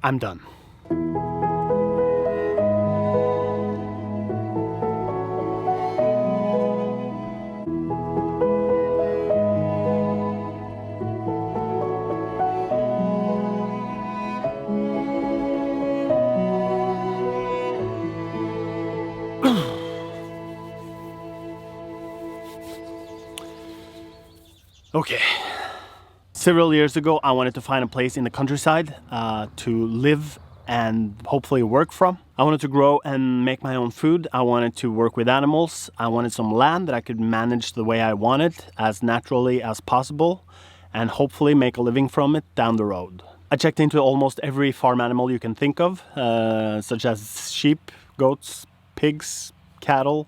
I'm done. Okay. Several years ago, I wanted to find a place in the countryside to live and hopefully work from. I wanted to grow and make my own food. I wanted to work with animals. I wanted some land that I could manage the way I wanted, as naturally as possible, and hopefully make a living from it down the road. I checked into almost every farm animal you can think of, such as sheep, goats, pigs, cattle,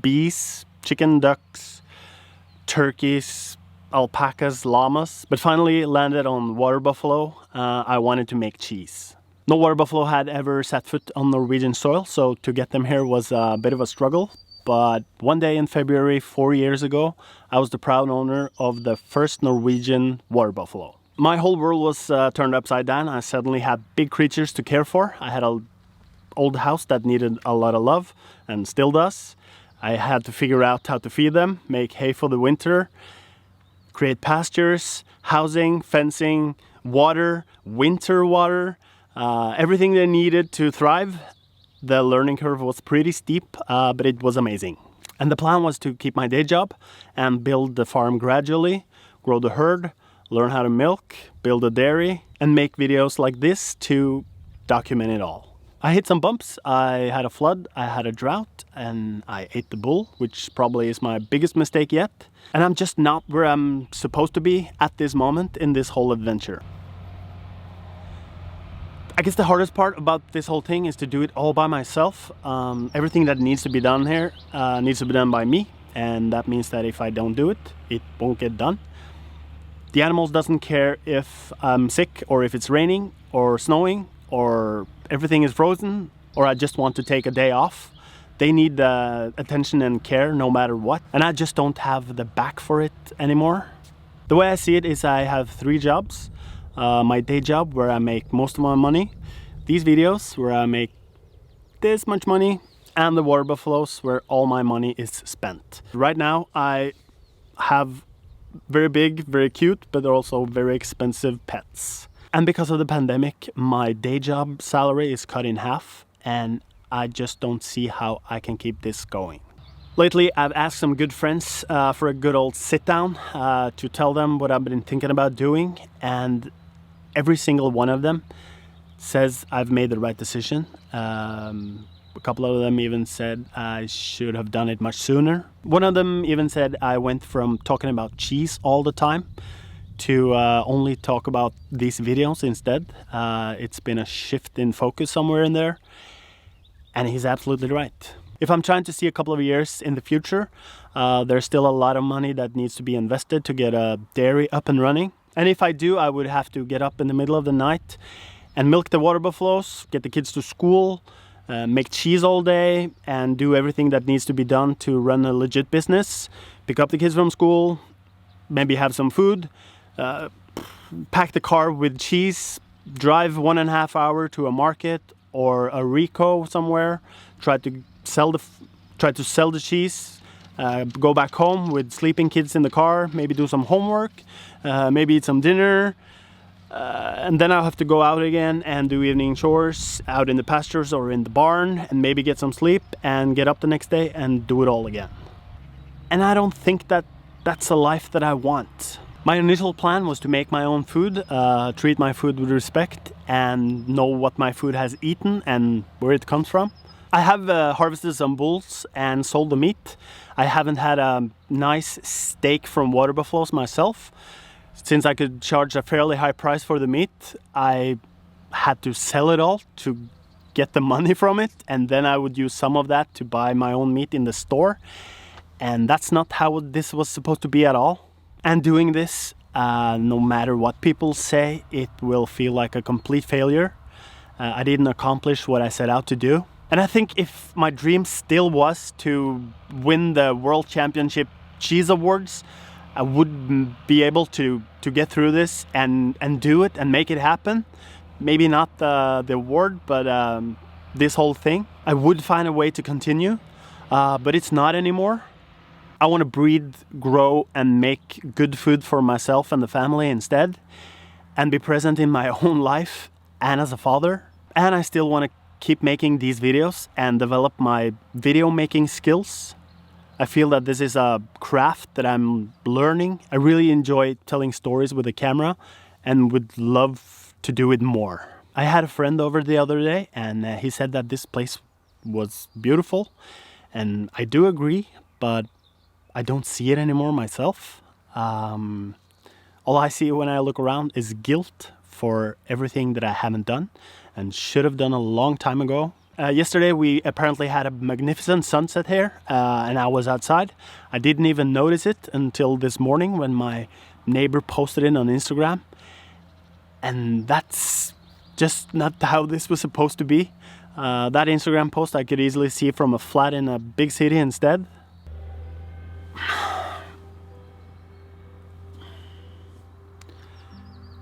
bees, chicken, ducks, turkeys, alpacas, llamas, but finally landed on water buffalo. I wanted to make cheese. No water buffalo had ever set foot on Norwegian soil, so to get them here was a bit of a struggle. But one day in February 4 years ago, I was the proud owner of the first Norwegian water buffalo. My whole world was turned upside down. I suddenly had big creatures to care for. I had an old house that needed a lot of love and still does. I had to figure out how to feed them, make hay for the winter, create pastures, housing, fencing, water, winter water, everything they needed to thrive. The learning curve was pretty steep, but it was amazing. And the plan was to keep my day job and build the farm gradually, grow the herd, learn how to milk, build a dairy, and make videos like this to document it all. I hit some bumps, I had a flood, I had a drought, and I ate the bull, which probably is my biggest mistake yet. And I'm just not where I'm supposed to be at this moment in this whole adventure. I guess the hardest part about this whole thing is to do it all by myself. Everything that needs to be done here needs to be done by me, and that means that if I don't do it, it won't get done. The animals doesn't care if I'm sick or if it's raining or snowing or everything is frozen or I just want to take a day off. They need attention and care no matter what, and I just don't have the back for it anymore. The way I see it is I have 3 jobs. My day job where I make most of my money, these videos where I make this much money, and the water buffaloes where all my money is spent. Right now I have very big, very cute, but also very expensive pets. And because of the pandemic, my day job salary is cut in half, and I just don't see how I can keep this going. Lately, I've asked some good friends for a good old sit down to tell them what I've been thinking about doing, and every single one of them says I've made the right decision. A couple of them even said I should have done it much sooner. One of them even said I went from talking about cheese all the time to only talk about these videos instead. It's been a shift in focus somewhere in there, and he's absolutely right. If I'm trying to see a couple of years in the future, there's still a lot of money that needs to be invested to get a dairy up and running. And if I do, I would have to get up in the middle of the night and milk the water buffaloes, get the kids to school, make cheese all day, and do everything that needs to be done to run a legit business. Pick up the kids from school, maybe have some food, pack the car with cheese, drive 1.5 hours to a market or a Rico somewhere, try to sell the cheese, go back home with sleeping kids in the car, maybe do some homework, maybe eat some dinner, and then I'll have to go out again and do evening chores out in the pastures or in the barn, and maybe get some sleep and get up the next day and do it all again. And I don't think that that's a life that I want. My initial plan was to make my own food, treat my food with respect, and know what my food has eaten and where it comes from. I have harvested some bulls and sold the meat. I haven't had a nice steak from water buffaloes myself. Since I could charge a fairly high price for the meat, I had to sell it all to get the money from it, and then I would use some of that to buy my own meat in the store. And that's not how this was supposed to be at all. And doing this, no matter what people say, it will feel like a complete failure. I didn't accomplish what I set out to do. And I think if my dream still was to win the World Championship Cheese Awards, I would be able to get through this and do it and make it happen. maybe not the award, but this whole thing. I would find a way to continue, but it's not anymore. I want to breed, grow, and make good food for myself and the family instead, and be present in my own life and as a father. And I still want to keep making these videos and develop my video making skills. I feel that this is a craft that I'm learning. I really enjoy telling stories with a camera and would love to do it more. I had a friend over the other day, and he said that this place was beautiful, and I do agree, but I don't see it anymore myself. All I see when I look around is guilt for everything that I haven't done and should have done a long time ago. Yesterday we apparently had a magnificent sunset here, and I was outside. I didn't even notice it until this morning when my neighbor posted it on Instagram. And that's just not how this was supposed to be. That Instagram post I could easily see from a flat in a big city instead.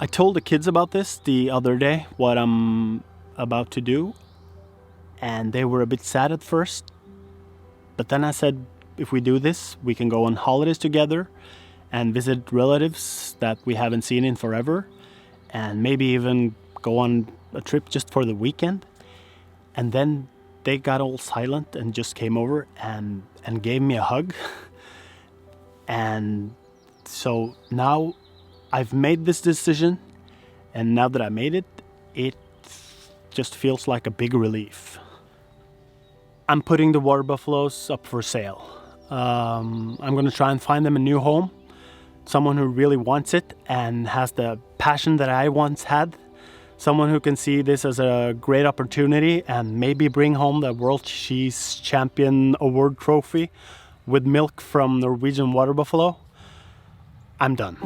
I told the kids about this the other day, what I'm about to do, and they were a bit sad at first. But then I said, if we do this, we can go on holidays together and visit relatives that we haven't seen in forever, and maybe even go on a trip just for the weekend. And then they got all silent and just came over and gave me a hug. And so now I've made this decision, and now that I made it, it just feels like a big relief. I'm putting the water buffaloes up for sale. I'm gonna try and find them a new home, someone who really wants it and has the passion that I once had, someone who can see this as a great opportunity and maybe bring home the World Cheese Champion Award trophy with milk from Norwegian water buffalo. I'm done.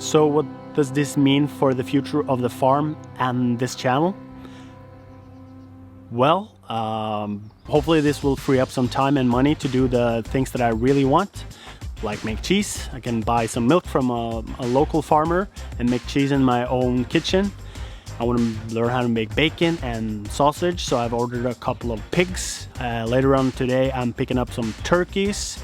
So what does this mean for the future of the farm and this channel? Well, hopefully this will free up some time and money to do the things that I really want, like make cheese. I can buy some milk from a local farmer and make cheese in my own kitchen. I want to learn how to make bacon and sausage, so I've ordered a couple of pigs. Later on today I'm picking up some turkeys.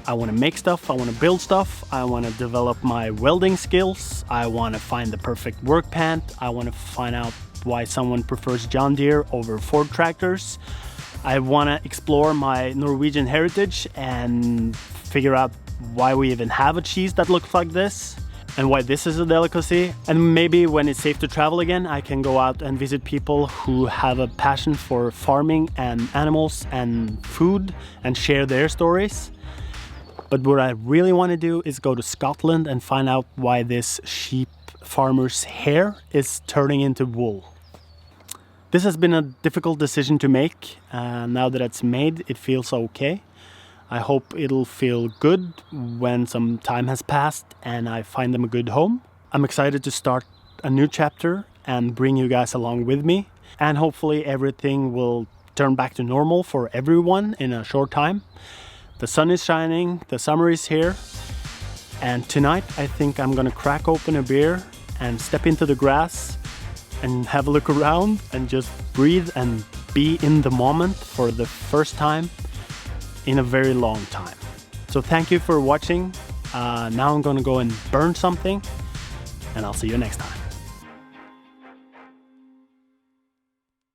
I want to make stuff, I want to build stuff, I want to develop my welding skills, I want to find the perfect work pant, I want to find out why someone prefers John Deere over Ford tractors. I want to explore my Norwegian heritage and figure out why we even have a cheese that looks like this and why this is a delicacy. And maybe when it's safe to travel again, I can go out and visit people who have a passion for farming and animals and food and share their stories. But what I really want to do is go to Scotland and find out why this sheep farmer's hair is turning into wool. This has been a difficult decision to make. Now that it's made, it feels okay. I hope it'll feel good when some time has passed and I find them a good home. I'm excited to start a new chapter and bring you guys along with me. And hopefully everything will turn back to normal for everyone in a short time. The sun is shining, the summer is here, and tonight I think I'm gonna crack open a beer and step into the grass and have a look around and just breathe and be in the moment for the first time in a very long time. So thank you for watching. Now I'm gonna go and burn something, and I'll see you next time.